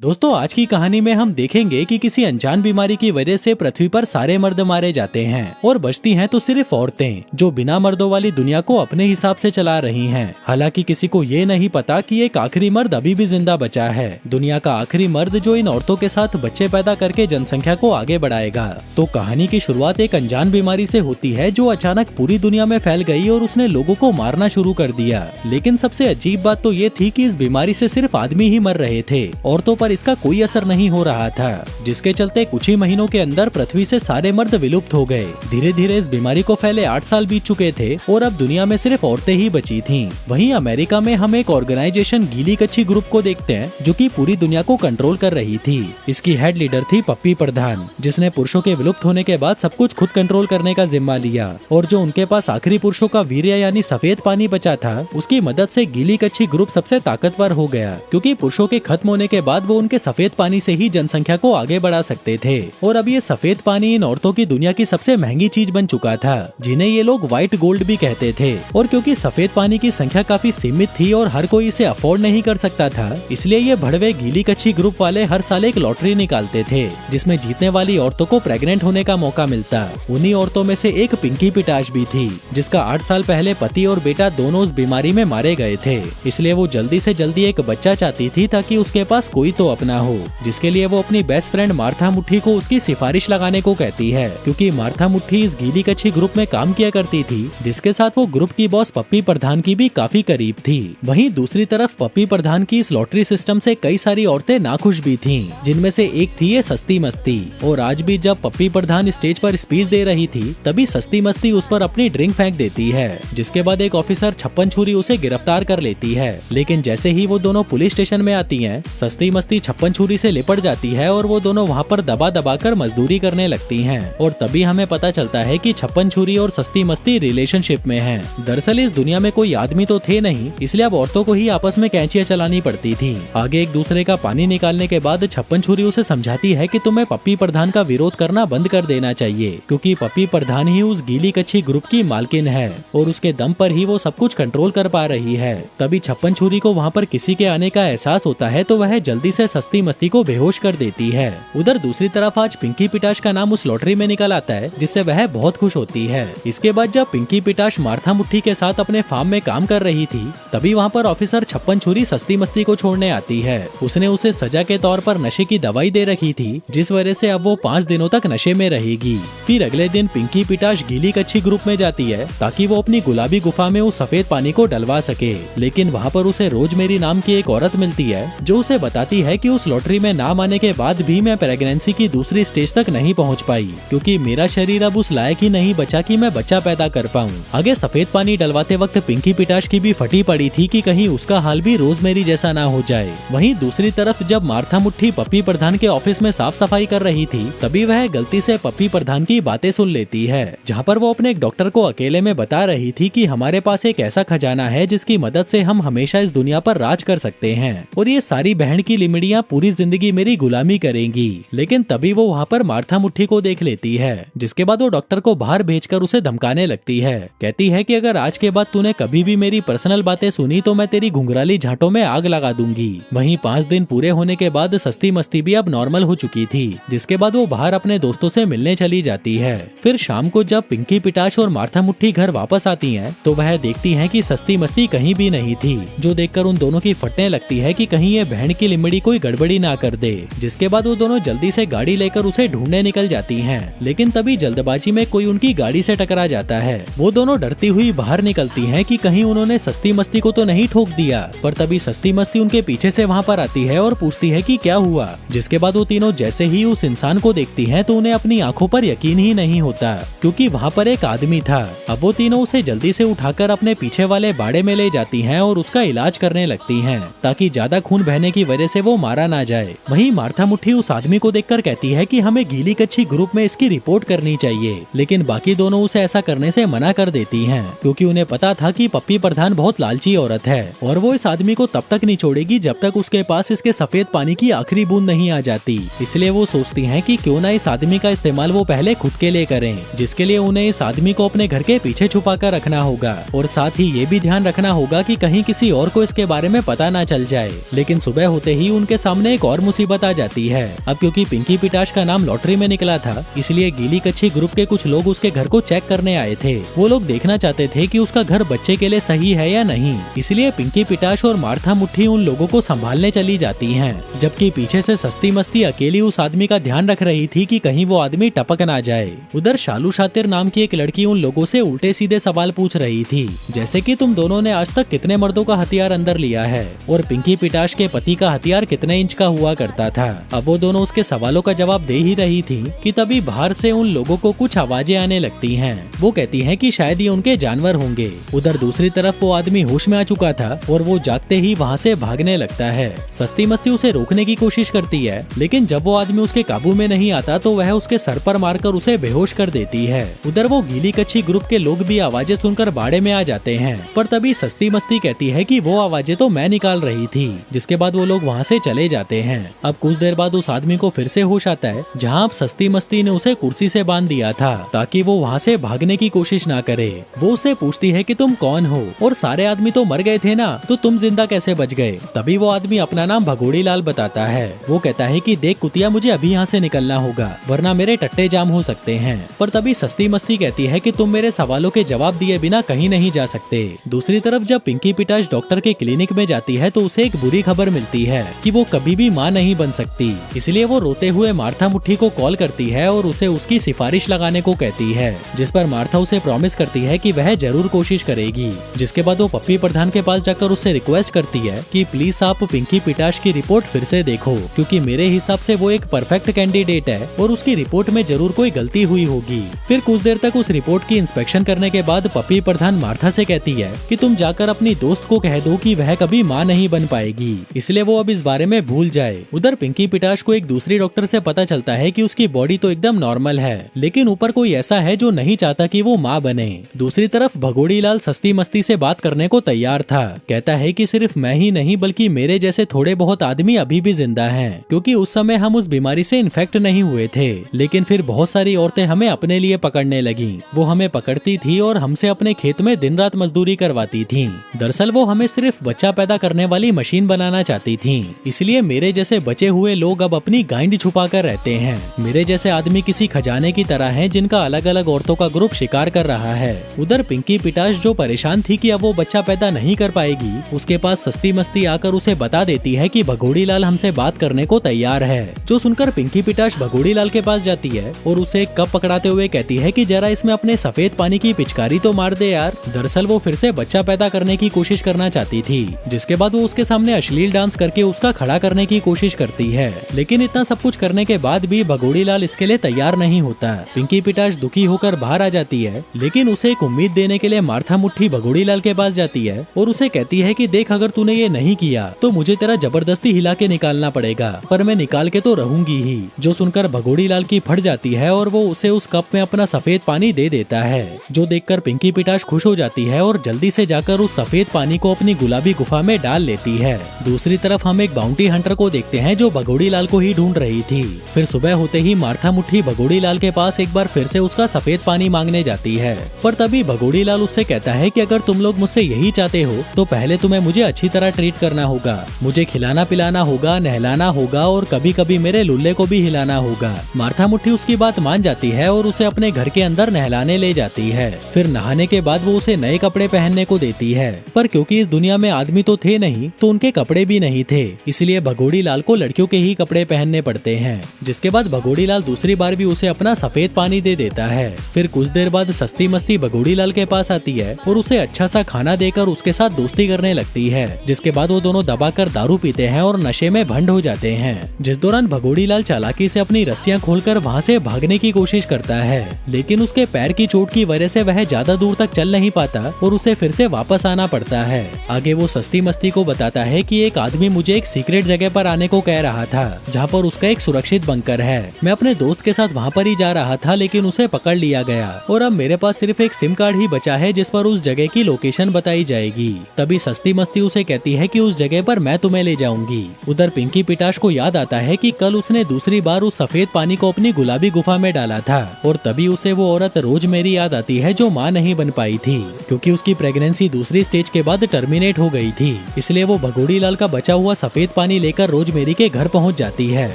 दोस्तों, आज की कहानी में हम देखेंगे कि किसी अनजान बीमारी की वजह से पृथ्वी पर सारे मर्द मारे जाते हैं और बचती हैं तो सिर्फ औरतें, जो बिना मर्दों वाली दुनिया को अपने हिसाब से चला रही हैं। हालांकि किसी को ये नहीं पता कि एक आखिरी मर्द अभी भी जिंदा बचा है, दुनिया का आखिरी मर्द जो इन औरतों के साथ बच्चे पैदा करके जनसंख्या को आगे बढ़ाएगा। तो कहानी की शुरुआत एक अनजान बीमारी से होती है जो अचानक पूरी दुनिया में फैल गई और उसने लोगों को मारना शुरू कर दिया। लेकिन सबसे अजीब बात तो ये थी कि इस बीमारी से सिर्फ आदमी ही मर रहे थे, औरतों पर इसका कोई असर नहीं हो रहा था, जिसके चलते कुछ ही महीनों के अंदर पृथ्वी से सारे मर्द विलुप्त हो गए। धीरे धीरे इस बीमारी को फैले 8 साल बीत चुके थे और अब दुनिया में सिर्फ औरतें ही बची थीं। वहीं अमेरिका में हम एक ऑर्गेनाइजेशन गीली कच्छी ग्रुप को देखते हैं जो कि पूरी दुनिया को कंट्रोल कर रही थी। इसकी हेड लीडर थी पप्पी प्रधान, जिसने पुरुषों के विलुप्त होने के बाद सब कुछ खुद कंट्रोल करने का जिम्मा लिया और जो उनके पास आखिरी पुरुषों का वीर्य यानी सफेद पानी बचा था, उसकी मदद से गीली कच्छी ग्रुप सबसे ताकतवर हो गया, क्योंकि पुरुषों के खत्म होने के बाद वो उनके सफेद पानी से ही जनसंख्या को आगे बढ़ा सकते थे। और अब ये सफेद पानी इन औरतों की दुनिया की सबसे महंगी चीज बन चुका था, जिन्हें ये लोग व्हाइट गोल्ड भी कहते थे। और क्योंकि सफेद पानी की संख्या काफी सीमित थी और हर कोई इसे अफोर्ड नहीं कर सकता था, इसलिए ये भड़वे गीली कच्छी ग्रुप वाले हर साल एक लॉटरी निकालते थे, जिसमें जीतने वाली औरतों को प्रेग्नेंट होने का मौका मिलता। उन्हीं औरतों में से एक पिंकी पिटाश भी थी, जिसका 8 साल पहले पति और बेटा दोनों उस बीमारी में मारे गए थे। इसलिए वो जल्दी से जल्दी एक बच्चा चाहती थी ताकि उसके पास कोई तो अपना हो, जिसके लिए वो अपनी बेस्ट फ्रेंड मार्था मुट्ठी को उसकी सिफारिश लगाने को कहती है, क्योंकि मार्था मुट्ठी इस गीली कच्छी ग्रुप में काम किया करती थी, जिसके साथ वो ग्रुप की बॉस पप्पी प्रधान की भी काफी करीब थी। वहीं दूसरी तरफ पप्पी प्रधान की इस लॉटरी सिस्टम से कई सारी औरतें नाखुश भी थीं, जिनमें से एक थी ये सस्ती मस्ती। और आज भी जब पप्पी प्रधान स्टेज पर स्पीच दे रही थी, तभी सस्ती मस्ती उस पर अपनी ड्रिंक फेंक देती है, जिसके बाद एक ऑफिसर छप्पन छुरी उसे गिरफ्तार कर लेती है। लेकिन जैसे ही वो दोनों पुलिस स्टेशन में आती हैं, सस्ती मस्ती छप्पन छुरी से लिपट जाती है और वो दोनों वहाँ पर दबा दबा कर मजदूरी करने लगती हैं। और तभी हमें पता चलता है कि छप्पन छुरी और सस्ती मस्ती रिलेशनशिप में हैं। दरअसल इस दुनिया में कोई आदमी तो थे नहीं, इसलिए अब औरतों को ही आपस में कैंचियां चलानी पड़ती थी। आगे एक दूसरे का पानी निकालने के बाद छप्पन छुरी उसे समझाती है कि तुम्हें पप्पी प्रधान का विरोध करना बंद कर देना चाहिए, क्योंकि पप्पी प्रधान ही उस गीली कच्छी ग्रुप की मालकिन है और उसके दम पर ही वो सब कुछ कंट्रोल कर पा रही है। तभी छप्पन छुरी को वहाँ पर किसी के आने का एहसास होता है, तो वह जल्दी से सस्ती मस्ती को बेहोश कर देती है। उधर दूसरी तरफ आज पिंकी पिटाश का नाम उस लॉटरी में निकल आता है, जिससे वह बहुत खुश होती है। इसके बाद जब पिंकी पिटाश मार्था मुट्ठी के साथ अपने फार्म में काम कर रही थी, तभी वहाँ पर ऑफिसर छप्पन छुरी सस्ती मस्ती को छोड़ने आती है। उसने उसे सजा के तौर पर नशे की दवाई दे रखी थी, जिस वजह से अब वो 5 दिनों तक नशे में रहेगी। फिर अगले दिन पिंकी पिटाश गीली कच्छी ग्रुप में जाती है ताकि वो अपनी गुलाबी गुफा में उस सफेद पानी को डलवा सके। लेकिन वहाँ पर उसे रोजमेरी नाम की एक औरत मिलती है, जो उसे बताती है कि उस लॉटरी में नाम आने के बाद भी मैं प्रेगनेंसी की दूसरी स्टेज तक नहीं पहुंच पाई, क्योंकि मेरा शरीर अब उस लायक ही नहीं बचा कि मैं बच्चा पैदा कर पाऊं। आगे सफेद पानी डलवाते वक्त पिंकी पिटाश की भी फटी पड़ी थी कि कहीं उसका हाल भी रोजमेरी जैसा ना हो जाए। वहीं दूसरी तरफ जब मार्था मुट्ठी पप्पी प्रधान के ऑफिस में साफ सफाई कर रही थी, तभी वह गलती से पप्पी प्रधान की बातें सुन लेती है, जहाँ पर वो अपने एक डॉक्टर को अकेले में बता रही थी कि हमारे पास एक ऐसा खजाना है जिसकी मदद से हम हमेशा इस दुनिया पर राज कर सकते हैं और ये सारी बहन की लिमड़ियाँ पूरी जिंदगी मेरी गुलामी करेंगी। लेकिन तभी वो वहाँ पर मार्था मुट्ठी को देख लेती है, जिसके बाद वो डॉक्टर को बाहर भेजकर उसे धमकाने लगती है। कहती है कि अगर आज के बाद तूने कभी भी मेरी पर्सनल बातें सुनी तो मैं तेरी घुंघराली झांटों में आग लगा दूंगी। वहीं 5 दिन पूरे होने के बाद सस्ती मस्ती भी अब नॉर्मल हो चुकी थी, जिसके बाद वो बाहर अपने दोस्तों से मिलने चली जाती है। फिर शाम को जब पिंकी पिटाश और मार्था मुट्ठी घर वापस आती हैं, तो वह देखती हैं कि सस्ती मस्ती कहीं भी नहीं थी, जो देखकर उन दोनों की फटने लगती है कि कहीं ये बहन की लिमड़ी कोई गड़बड़ी ना कर दे। जिसके बाद वो दोनों जल्दी से गाड़ी लेकर उसे ढूंढने निकल जाती हैं। लेकिन तभी जल्दबाजी में कोई उनकी गाड़ी से टकरा जाता है। वो दोनों डरती हुई बाहर निकलती हैं कि कहीं उन्होंने सस्ती मस्ती को तो नहीं ठोक दिया, पर तभी सस्ती मस्ती उनके पीछे से वहाँ पर आती है और पूछती है कि क्या हुआ। जिसके बाद वो तीनों जैसे ही उस इंसान को देखती हैं, तो उन्हें अपनी आंखों पर यकीन ही नहीं होता, क्योंकि वहाँ पर एक आदमी था। अब वो तीनों उसे जल्दी से उठाकर अपने पीछे वाले बाड़े में ले जाती हैं और उसका इलाज करने लगती हैं, ताकि ज्यादा खून बहने की वजह से वो मारा ना जाए। वहीं मार्था मुट्ठी उस आदमी को देखकर कहती है कि हमें गीली कच्छी ग्रुप में इसकी रिपोर्ट करनी चाहिए, लेकिन बाकी दोनों उसे ऐसा करने से मना कर देती हैं, क्योंकि उन्हें पता था कि पप्पी प्रधान बहुत लालची औरत है और वो इस आदमी को तब तक नहीं छोड़ेगी जब तक उसके पास इसके सफेद पानी की आखिरी बूंद नहीं आ जाती। इसलिए वो सोचती हैं कि क्यों ना इस आदमी का इस्तेमाल वो पहले खुद के लिए करें, जिसके लिए उन्हें इस आदमी को अपने घर के पीछे छुपा कर रखना होगा और साथ ही ये भी ध्यान रखना होगा कि कहीं किसी और को इसके बारे में पता ना चल जाए। लेकिन सुबह होते ही उन उनके सामने एक और मुसीबत आ जाती है। अब क्योंकि पिंकी पिटाश का नाम लॉटरी में निकला था, इसलिए गीली कच्छी ग्रुप के कुछ लोग उसके घर को चेक करने आए थे। वो लोग देखना चाहते थे कि उसका घर बच्चे के लिए सही है या नहीं। इसलिए पिंकी पिटाश और मार्था मुट्ठी उन लोगों को संभालने चली जाती हैं, जबकि पीछे से सस्ती मस्ती अकेली उस आदमी का ध्यान रख रही थी कि कहीं वो आदमी टपक ना जाए। उधर शालू शातिर नाम की एक लड़की उन लोगों से उल्टे सीधे सवाल पूछ रही थी, जैसे कि तुम दोनों ने आज तक कितने मर्दों का हथियार अंदर लिया है और पिंकी पिटाश के पति का हथियार कितने इंच का हुआ करता था। अब वो दोनों उसके सवालों का जवाब दे ही रही थी कि तभी बाहर से उन लोगों को कुछ आवाजें आने लगती हैं। वो कहती हैं कि शायद ये उनके जानवर होंगे। उधर दूसरी तरफ वो आदमी होश में आ चुका था और वो जागते ही वहाँ से भागने लगता है। सस्ती मस्ती उसे रोकने की कोशिश करती है, लेकिन जब वो आदमी उसके काबू में नहीं आता तो वह उसके सर पर मारकर उसे बेहोश कर देती है। उधर वो गीली कच्छी ग्रुप के लोग भी आवाजें सुनकर बाड़े में आ जाते हैं, पर तभी सस्ती मस्ती कहती है कि वो आवाजें तो मैं निकाल रही थी, जिसके बाद वो लोग वहाँ से चले जाते हैं। अब कुछ देर बाद उस आदमी को फिर से होश आता है, जहाँ अब सस्ती मस्ती ने उसे कुर्सी से बांध दिया था ताकि वो वहाँ से भागने की कोशिश ना करे। वो उसे पूछती है कि तुम कौन हो और सारे आदमी तो मर गए थे ना, तो तुम जिंदा कैसे बच गए। तभी वो आदमी अपना नाम भगोड़ी लाल बताता है। वो कहता है कि देख कुतिया, मुझे अभी यहाँ से निकलना होगा वरना मेरे टट्टे जाम हो सकते हैं। पर तभी सस्ती मस्ती कहती है कि तुम मेरे सवालों के जवाब दिए बिना कहीं नहीं जा सकते। दूसरी तरफ जब पिंकी पिटाश डॉक्टर के क्लिनिक में जाती है तो उसे एक बुरी खबर मिलती है कि वो कभी भी माँ नहीं बन सकती। इसलिए वो रोते हुए मार्था मुट्ठी को कॉल करती है और उसे उसकी सिफारिश लगाने को कहती है, जिस पर मार्था उसे प्रॉमिस करती है कि वह जरूर कोशिश करेगी। जिसके बाद वो पप्पी प्रधान के पास जाकर उससे रिक्वेस्ट करती है कि प्लीज आप पिंकी पिटाश की रिपोर्ट फिर से देखो, क्योंकि मेरे हिसाब से वो एक परफेक्ट कैंडिडेट है और उसकी रिपोर्ट में जरूर कोई गलती हुई होगी। फिर कुछ देर तक उस रिपोर्ट की इंस्पेक्शन करने के बाद पप्पी प्रधान मार्था से कहती है कि तुम जाकर अपनी दोस्त को कह दो कि वह कभी माँ नहीं बन पाएगी, इसलिए वो अब इस बारे में भूल जाए। उधर पिंकी पिटाश को एक दूसरी डॉक्टर से पता चलता है कि उसकी बॉडी तो एकदम नॉर्मल है, लेकिन ऊपर कोई ऐसा है जो नहीं चाहता कि वो माँ बने। दूसरी तरफ भगोड़ी लाल सस्ती मस्ती से बात करने को तैयार था। कहता है कि सिर्फ मैं ही नहीं बल्कि मेरे जैसे थोड़े बहुत आदमी अभी भी जिंदा हैं, क्योंकि उस समय हम उस बीमारी से इन्फेक्ट नहीं हुए थे, लेकिन फिर बहुत सारी औरतें हमें अपने लिए पकड़ने लगी। वो हमें पकड़ती थी और हमसे अपने खेत में दिन रात मजदूरी करवाती थी। दरअसल वो हमें सिर्फ बच्चा पैदा करने वाली मशीन बनाना चाहती थी, इसलिए मेरे जैसे बचे हुए लोग अब अपनी गांड छुपा कर रहते हैं। मेरे जैसे आदमी किसी खजाने की तरह हैं जिनका अलग अलग औरतों का ग्रुप शिकार कर रहा है। उधर पिंकी पिटाश जो परेशान थी कि अब वो बच्चा पैदा नहीं कर पाएगी, उसके पास सस्ती मस्ती आकर उसे बता देती है कि भगोड़ी लाल हमसे बात करने को तैयार है। जो सुनकर पिंकी पिटाश भगोड़ी लाल के पास जाती है और उसे एक कप पकड़ाते हुए कहती है कि जरा इसमें अपने सफेद पानी की पिचकारी तो मार दे यार। दरअसल वो फिर से बच्चा पैदा करने की कोशिश करना चाहती थी, जिसके बाद वो उसके सामने अश्लील डांस करके उसका खड़ा करने की कोशिश करती है, लेकिन इतना सब कुछ करने के बाद भी भगोड़ी लाल इसके लिए तैयार नहीं होता। पिंकी पिटाश दुखी होकर बाहर आ जाती है, लेकिन उसे एक उम्मीद देने के लिए मार्था मुट्ठी भगोड़ी लाल के पास जाती है और उसे कहती है कि देख, अगर तूने ये नहीं किया तो मुझे तेरा जबरदस्ती हिला के निकालना पड़ेगा, पर मैं निकाल के तो रहूंगी ही। जो सुनकर भगोड़ी लाल की फट जाती है और वो उसे उस कप में अपना सफेद पानी दे देता है, जो देखकर पिंकी पिटाश खुश हो जाती है और जल्दी से जाकर उस सफेद पानी को अपनी गुलाबी गुफा में डाल लेती है। दूसरी तरफ हम एक बाउंटी हंटर को देखते हैं जो भगोड़ी लाल को ही ढूंढ रही थी। फिर सुबह होते ही मार्था मुट्ठी भगोड़ी लाल के पास एक बार फिर से उसका सफेद पानी मांगने जाती है, पर तभी भगोड़ी लाल उससे कहता है कि अगर तुम लोग मुझसे यही चाहते हो तो पहले तुम्हें मुझे अच्छी तरह ट्रीट करना होगा, मुझे खिलाना पिलाना होगा, नहलाना होगा और कभी कभी मेरे लुल्ले को भी हिलाना होगा। मार्था मुट्ठी उसकी बात मान जाती है और उसे अपने घर के अंदर नहलाने ले जाती है। फिर नहाने के बाद वो उसे नए कपड़े पहनने को देती है, पर क्योंकि इस दुनिया में आदमी तो थे नहीं तो उनके कपड़े भी नहीं थे, इसलिए भगोड़ी लाल को लड़कियों के ही कपड़े पहनने पड़ते हैं। जिसके बाद भगोड़ी लाल दूसरी बार भी उसे अपना सफेद पानी दे देता है। फिर कुछ देर बाद सस्ती मस्ती भगोड़ी लाल के पास आती है और उसे अच्छा सा खाना देकर उसके साथ दोस्ती करने लगती है, जिसके बाद वो दोनों दबाकर दारू पीते हैं और नशे में भंड हो जाते हैं। जिस दौरान भगोड़ी लाल चालाकी से अपनी रस्सियां खोलकर वहां से भागने की कोशिश करता है, लेकिन उसके पैर की चोट की वजह से वह ज्यादा दूर तक चल नहीं पाता और उसे फिर से वापस आना पड़ता है। आगे वो सस्ती मस्ती को बताता है कि एक आदमी मुझे एक सीक्रेट जगह पर आने को कह रहा था जहाँ पर उसका एक सुरक्षित बंकर है। मैं अपने दोस्त के साथ वहाँ पर ही जा रहा था, लेकिन उसे पकड़ लिया गया और अब मेरे पास सिर्फ एक सिम कार्ड ही बचा है जिस पर उस जगह की लोकेशन बताई जाएगी। तभी सस्ती मस्ती उसे कहती है कि उस जगह पर मैं तुम्हें ले जाऊंगी। उधर पिंकी पिटाश को याद आता है कि कल उसने दूसरी बार उस सफेद पानी को अपनी गुलाबी गुफा में डाला था और तभी उसे वो औरत रोज मेरी याद आती है जो माँ नहीं बन पाई थी, क्योंकि उसकी प्रेगनेंसी दूसरी स्टेज के बाद टर्मिनेट हो गई थी। इसलिए वो भगोड़ी लाल का बचा हुआ सफेद पानी लेकर रोजमेरी के घर पहुंच जाती है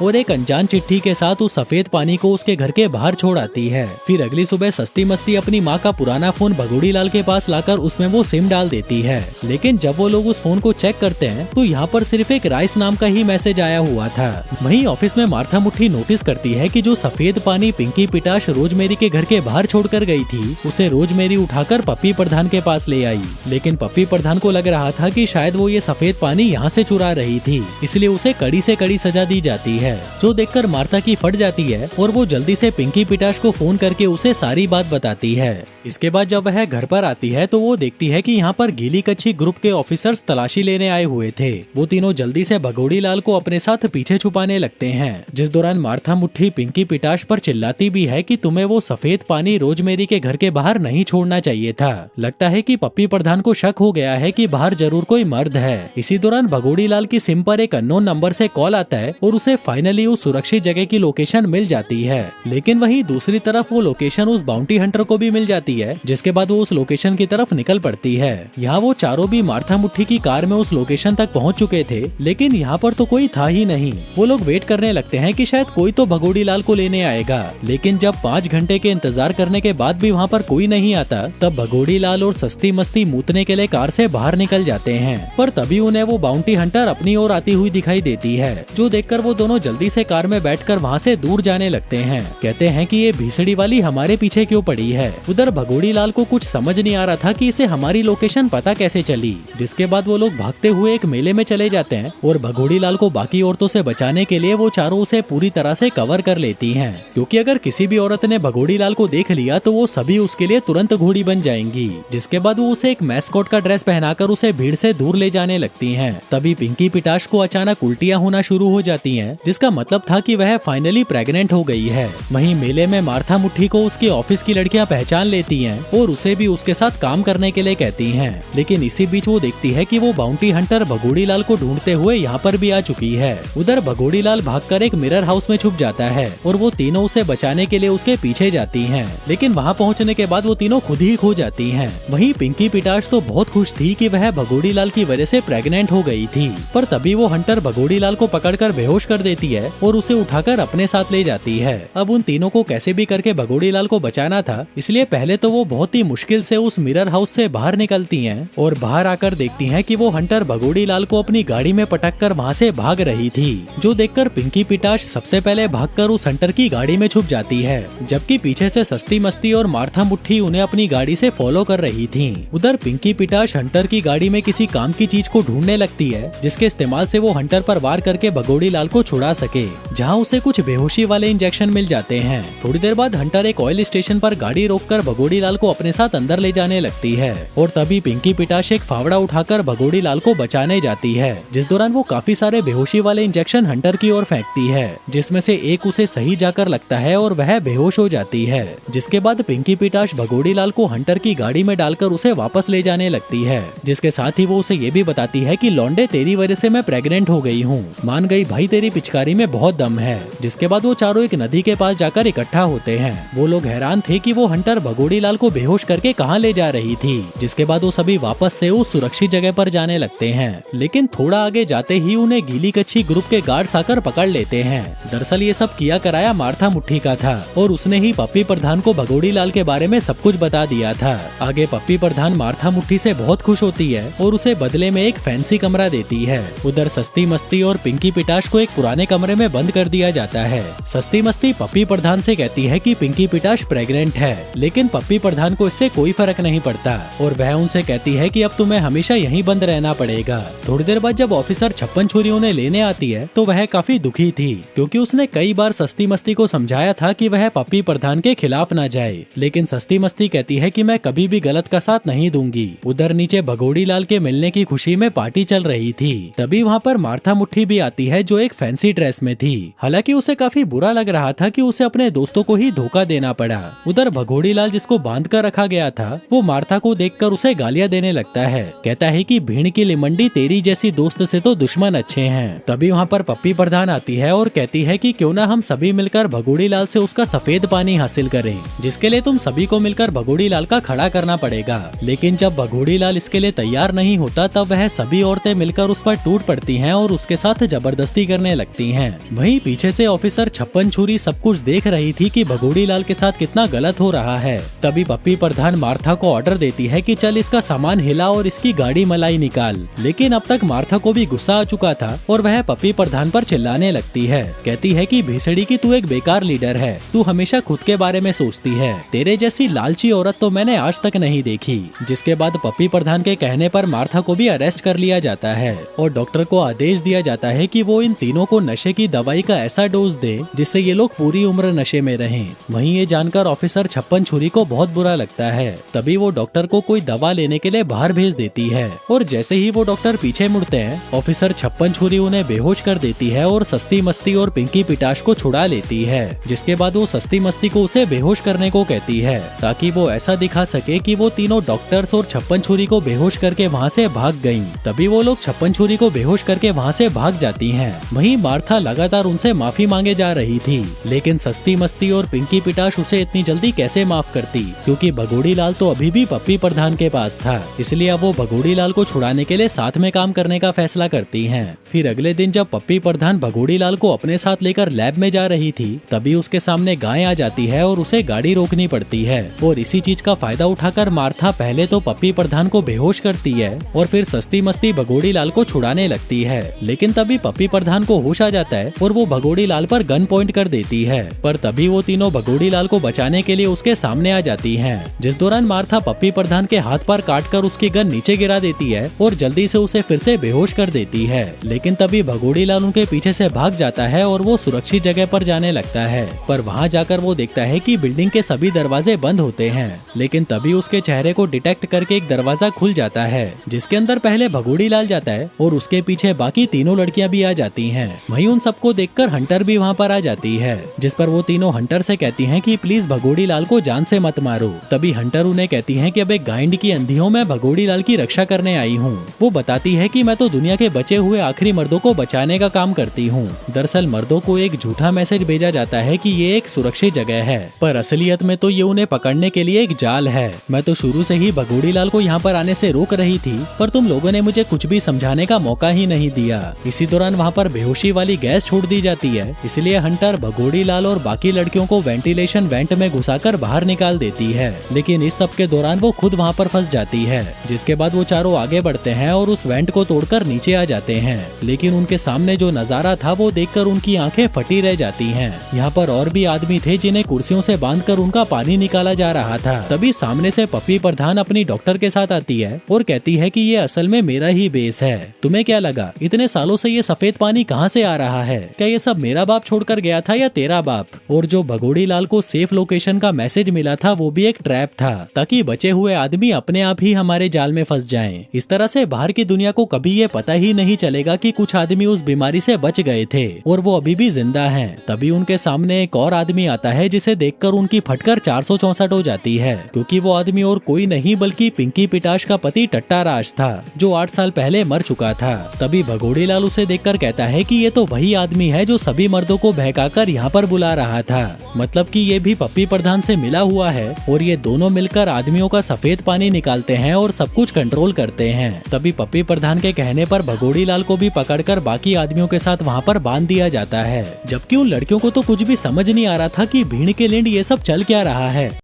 और एक अनजान चिट्ठी के साथ उस सफेद पानी को उसके घर के बाहर छोड़ आती है। फिर अगली सुबह सस्ती मस्ती अपनी माँ का पुराना फोन भगोड़ी लाल के पास लाकर उसमें वो सिम डाल देती है। लेकिन जब वो लोग उस फोन को चेक करते हैं तो यहाँ पर सिर्फ एक राइस नाम का ही मैसेज आया हुआ था। वहीं ऑफिस में मार्था मुट्ठी नोटिस करती है कि जो सफेद पानी पिंकी पिटाश रोजमेरी के घर के बाहर छोड़कर गई थी उसे रोजमेरी उठाकर पप्पी प्रधान के पास ले आई। लेकिन पप्पी प्रधान को लग रहा था कि शायद वो ये सफेद पानी यहाँ से चुरा रही थी, इसलिए उसे कड़ी से कड़ी सजा दी जाती है, जो देखकर मार्था की फट जाती है और वो जल्दी से पिंकी पिटाश को फोन करके उसे सारी बात बताती है। इसके बाद जब वह घर पर आती है तो वो देखती है कि यहाँ पर गीली कच्ची ग्रुप के ऑफिसर्स तलाशी लेने आए हुए थे। वो तीनों जल्दी से भगोड़ी लाल को अपने साथ पीछे छुपाने लगते हैं, जिस दौरान मार्था मुट्ठी पिंकी पिटाश पर चिल्लाती भी है कि तुम्हें वो सफेद पानी रोजमेरी के घर के बाहर नहीं छोड़ना चाहिए था। लगता है कि पप्पी प्रधान को शक हो गया है कि बाहर जरूर कोई मर्द है। इसी दौरान भगोड़ी लाल की सिम पर एक अननोन नंबर से कॉल आता है और उसे फाइनली उस सुरक्षित जगह की लोकेशन मिल जाती है। लेकिन वहीं दूसरी तरफ वो लोकेशन उस बाउंटी हंटर को भी मिल जाती है, जिसके बाद वो उस लोकेशन की तरफ निकल पड़ती है। यहाँ वो चारों भी मार्था मुट्ठी की कार में उस लोकेशन तक पहुँच चुके थे, लेकिन यहाँ पर तो कोई था ही नहीं। वो लोग वेट करने लगते हैं कि शायद कोई तो भगोड़ी लाल को लेने आएगा, लेकिन जब 5 घंटे के इंतजार करने के बाद भी वहाँ पर कोई नहीं आता, तब भगोड़ी लाल और सस्ती मस्ती मूतने के लिए कार से बाहर निकल जाते हैं। पर तभी उन्हें वो बाउंटी हंटर अपनी ओर आती हुई दिखाई देती है, जो देखकर वो दोनों जल्दी से कार में बैठकर वहाँ से दूर जाने लगते हैं। कहते हैं कि ये भीसड़ी वाली हमारे पीछे क्यों पड़ी है। उधर भगोड़ी लाल को कुछ समझ नहीं आ रहा था कि इसे हमारी लोकेशन पता कैसे चली। जिसके बाद वो लोग भागते हुए एक मेले में चले जाते हैं और भगोड़ी लाल को बाकी औरतों से बचाने के लिए वो चारों उसे पूरी तरह से कवर कर लेती हैं, क्योंकि अगर किसी भी औरत ने भगोड़ी लाल को देख लिया तो वो सभी उसके लिए तुरंत घोड़ी बन जाएंगी। जिसके बाद वो उसे एक मैस्कॉट का ड्रेस पहनाकर उसे भीड़ से दूर ले जाने लगती हैं। तभी पिंकी पिटाश को अचानक उल्टियां होना शुरू हो जाती हैं, जिसका मतलब था कि वह फाइनली प्रेग्नेंट हो गई है। वहीं मेले में मार्था मुट्ठी को उसके ऑफिस की लड़कियां पहचान लेती हैं और उसे भी उसके साथ काम करने के लिए कहती हैं। लेकिन इसी बीच वो देखती है कि वो बाउंटी हंटर भगोड़ी लाल को ढूंढते हुए यहाँ पर भी आ चुकी है। उधर भगोड़ी लाल भागकर एक मिरर हाउस में छुप जाता है और वो तीनों उसे बचाने के लिए उसके पीछे जाती हैं। लेकिन वहाँ पहुँचने के बाद वो तीनों खुद ही खो जाती हैं। वहीं पिंकी पिटाश तो बहुत खुश थी कि वह भगोड़ी लाल की वजह से प्रेग्नेंट हो गई थी, पर तभी वो हंटर भगोड़ी लाल को पकड़कर बेहोश कर देती है और उसे उठाकर अपने साथ ले जाती है। अब उन तीनों को कैसे भी करके भगोड़ी लाल को बचाना था, इसलिए पहले तो वो बहुत ही मुश्किल से उस मिरर हाउस से बाहर निकलती हैं और बाहर आकर देखती हैं कि वो हंटर भगोड़ी लाल को अपनी गाड़ी में पटककर वहाँ से भाग रही थी, जो देखकर पिंकी पिटाश सबसे पहले भागकर उस हंटर की गाड़ी में छुप जाती है, जबकि पीछे से सस्ती मस्ती और मार्था मुट्ठी उन्हें अपनी गाड़ी से फॉलो कर रही थी। उधर पिंकी पिटाश हंटर की गाड़ी में किसी काम की चीज को ढूंढने लगती है, जिसके इस्तेमाल से वो हंटर पर वार करके भगोड़ी लाल को छुड़ा सके, जहाँ उसे कुछ बेहोशी वाले इंजेक्शन मिल जाते हैं। थोड़ी देर बाद हंटर एक ऑयल स्टेशन पर गाड़ी रोककर भगोड़ी लाल को अपने साथ अंदर ले जाने लगती है और तभी पिंकी पिटाश एक फावड़ा उठाकर भगोड़ी लाल को बचाने जाती है, जिस दौरान वो काफी सारे बेहोशी वाले इंजेक्शन हंटर की ओर फेंकती है, जिसमें से एक उसे सही जाकर लगता है और वह बेहोश हो जाती है। जिसके बाद पिंकी पिटाश भगोड़ी लाल को हंटर की गाड़ी में डालकर उसे वापस ले जाने लगती है, जिसके साथ ही वो उसे ये भी बताती है कि लौंडे तेरी वजह से मैं प्रेग्नेंट हो गई हूँ, मान गई भाई तेरी पिचकारी में बहुत दम है। जिसके बाद वो चारों एक नदी के पास जाकर इकट्ठा होते हैं। वो लोग हैरान थे कि वो हंटर भगोड़ी लाल को बेहोश करके कहाँ ले जा रही थी। जिसके बाद वो सभी वापस से उस सुरक्षित जगह पर जाने लगते हैं, लेकिन थोड़ा आगे जाते ही उन्हें गीली कच्ची ग्रुप के गार्ड्स आकर पकड़ लेते हैं। दरअसल ये सब किया कराया मार्था मुट्ठी का था और उसने ही पप्पी प्रधान को भगोड़ी लाल के बारे में सब कुछ बता दिया था। आगे पप्पी प्रधान मार्था मुट्ठी से बहुत खुश होती है और उसे बदले में एक फैंसी कमरा देती है। उधर सस्ती मस्ती और पिंकी पिटाश को एक पुराने कमरे में बंद कर दिया जाता है। सस्ती मस्ती पप्पी प्रधान से कहती है कि पिंकी पिटाश प्रेग्नेंट है, लेकिन पप्पी प्रधान को इससे कोई फर्क नहीं पड़ता और वह उनसे कहती है कि अब तुम्हें हमेशा यहीं बंद रहना पड़ेगा। थोड़ी देर बाद जब ऑफिसर 56 छुरी उन्हें लेने आती है तो वह काफी दुखी थी, क्योंकि उसने कई बार सस्ती मस्ती को समझाया था कि वह पप्पी प्रधान के खिलाफ न जाए, लेकिन सस्ती मस्ती कहती है कि मैं कभी भी गलत का साथ नहीं दूंगी। उधर नीचे भगोड़ी लाल के मिलने की खुशी में पार्टी चल रही थी। तभी वहाँ पर मार्था मुट्ठी भी आती है, जो एक फैंसी ड्रेस में थी हालांकि उसे काफी बुरा लग रहा था कि उसे अपने दोस्तों को ही धोखा देना पड़ा। उधर भगोड़ी लाल जिसको बांध कर रखा गया था वो मार्था को देखकर उसे गालियां देने लगता है। कहता है कि भीड़ की लिमंडी तेरी जैसी दोस्त से तो दुश्मन अच्छे हैं। तभी वहाँ पर पप्पी प्रधान आती है और कहती है कि क्यों ना हम सभी मिलकर भगोड़ी लाल से उसका सफेद पानी हासिल करें, जिसके लिए तुम सभी को मिलकर भगोड़ी लाल का खड़ा करना पड़ेगा। लेकिन जब भगोड़ी लाल इसके लिए तैयार नहीं होता तब वह सभी औरतें मिलकर उस पर टूट पड़ती हैं और उसके साथ जबरदस्ती करने लगती हैं। वहीं पीछे से ऑफिसर छप्पन छुरी सब कुछ देख रही थी कि भगोड़ी लाल के साथ कितना गलत हो रहा है। तभी पप्पी प्रधान मार्था को ऑर्डर देती है कि चल इसका सामान हिला और इसकी गाड़ी मलाई निकाल। लेकिन अब तक मार्था को भी गुस्सा आ चुका था और वह पप्पी प्रधान पर चिल्लाने लगती है। कहती है कि भीसड़ी की तू एक बेकार लीडर है, तू हमेशा खुद के बारे में सोचती है, तेरे जैसी लालची औरत तो मैंने आज तक नहीं देखी। जिसके बाद पप्पी प्रधान के कहने पर मार्था को भी अरेस्ट कर लिया जाता है और डॉक्टर को आदेश दिया जाता है कि वो इन तीनों को नशे की दवाई का ऐसा डोज दे जिससे ये लोग पूरी उम्र नशे में रहें। वहीं ये जानकर ऑफिसर छप्पन छुरी को बहुत बुरा लगता है। तभी वो डॉक्टर को कोई दवा लेने के लिए बाहर भेज देती है और जैसे ही वो डॉक्टर पीछे मुड़ते हैं ऑफिसर छप्पन छुरी उन्हें बेहोश कर देती है और सस्ती मस्ती और पिंकी पिटाश को छुड़ा लेती है। जिसके बाद वो सस्ती मस्ती को उसे बेहोश करने को कहती है ताकि वो ऐसा दिखा सके कि वो तीनों डॉक्टर्स और छप्पन छुरी को बेहोश करके वहाँ से भाग गयी। तभी वो लोग छप्पन छुरी को बेहोश करके वहाँ से भाग जाती हैं। वहीं मार्था लगातार उनसे माफी मांगे जा रही थी, लेकिन सस्ती मस्ती और पिंकी पिटाश उसे इतनी जल्दी कैसे माफ करती, क्योंकि भगोड़ी लाल तो अभी भी पप्पी प्रधान के पास था। इसलिए अब वो भगोड़ी लाल को छुड़ाने के लिए साथ में काम करने का फैसला करती हैं। फिर अगले दिन जब पप्पी प्रधान भगोड़ी लाल को अपने साथ लेकर लैब में जा रही थी तभी उसके सामने गाय आ जाती है और उसे गाड़ी रोकनी पड़ती है। और इसी चीज का फायदा उठाकर मार्था पहले तो पप्पी प्रधान को बेहोश करती है और फिर सस्ती मस्ती भगोड़ी लाल को छुड़ाने लगती है। लेकिन तभी पप्पी प्रधान को होश आ जाता है और वो भगोड़ी लाल पर गन पॉइंट कर देती है। पर तभी वो तीनों भगोड़ी लाल को बचाने के लिए उसके सामने आ जाती हैं। जिस दौरान मार्था पप्पी प्रधान के हाथ पर काटकर उसकी गन नीचे गिरा देती है और जल्दी से उसे फिर से बेहोश कर देती है। लेकिन तभी भगोड़ी लाल उनके पीछे से भाग जाता है और वो सुरक्षित जगह पर जाने लगता है। पर वहाँ जाकर वो देखता है कि बिल्डिंग के सभी दरवाजे बंद होते हैं। लेकिन तभी उसके चेहरे को डिटेक्ट करके एक दरवाजा खुल जाता है जिसके अंदर पहले भगोड़ी लाल जाता है और उसके पीछे बाकी तीनों लड़कियां भी आ जाती हैं। वहीं उन सबको देखकर हंटर भी वहाँ पर आ जाती है, जिस पर वो तीनों हंटर से कहती हैं कि प्लीज भगोड़ी लाल को जान से मत मारो। तभी हंटर उन्हें कहती हैं कि अब एक गाइंड की अंधियों में भगोड़ी लाल की रक्षा करने आई हूँ। वो बताती है कि मैं तो दुनिया के बचे हुए आखिरी मर्दों को बचाने का काम करती हूँ। दरअसल मर्दों को एक झूठा मैसेज भेजा जाता है कि ये एक सुरक्षित जगह है, पर असलियत में तो ये उन्हें पकड़ने के लिए एक जाल है। मैं तो शुरू से ही भगोड़ी लाल को यहाँ पर आने से रोक रही थी, पर तुम लोगों ने मुझे कुछ भी समझाने का मौका ही नहीं दिया। इसी दौरान वहाँ पर बेहोशी वाली गैस छोड़ दी जाती है, इसलिए हंटर भगोड़ी लाल और बाकी लड़कियों को वेंटिलेशन वेंट में घुसाकर बाहर निकाल देती है। लेकिन इस सब के दौरान वो खुद वहाँ पर फंस जाती है। जिसके बाद वो चारों आगे बढ़ते हैं और उस वेंट को तोड़कर नीचे आ जाते हैं। लेकिन उनके सामने जो नजारा था वो देखकर उनकी आंखें फटी रह जाती हैं। यहाँ पर और भी आदमी थे जिन्हें कुर्सियों से बांधकर उनका पानी निकाला जा रहा था। तभी सामने से पप्पी प्रधान अपनी डॉक्टर के साथ आती है और कहती है कि ये असल में मेरा ही बेस है। तुम्हें क्या लगा इतने सालों से ये सफेद पानी कहाँ से आ रहा है? क्या ये सब मेरा बाप छोड़कर गया था या तेरा बाप? और जो भगोड़ी लाल को सेफ लोकेशन का मैसेज मिला था वो भी एक ट्रैप था, ताकि बचे हुए आदमी अपने आप ही हमारे जाल में फंस जाएं। इस तरह से बाहर की दुनिया को कभी ये पता ही नहीं चलेगा कि कुछ आदमी उस बीमारी से बच गए थे और वो अभी भी जिंदा हैं। तभी उनके सामने एक और आदमी आता है जिसे देखकर उनकी फटकर 464 हो जाती है, क्योंकि वो आदमी और कोई नहीं बल्कि पिंकी पिटाश का पति टट्टा राज था, जो 8 साल पहले मर चुका था। तभी भगोड़ी लाल उसे देखकर कहता है कि ये तो वही आदमी है जो सभी मर्दों को बहकाकर यहाँ पर बुला रहा था, मतलब कि ये भी पप्पी प्रधान से मिला हुआ है और ये दोनों मिलकर आदमियों का सफेद पानी निकालते हैं और सब कुछ कंट्रोल करते हैं। तभी पप्पी प्रधान के कहने पर भगोड़ी लाल को भी पकड़कर बाकी आदमियों के साथ वहाँ पर बांध दिया जाता है, जबकि उन लड़कियों को तो कुछ भी समझ नहीं आ रहा था कि भीड़ के लिंड ये सब चल क्या रहा है।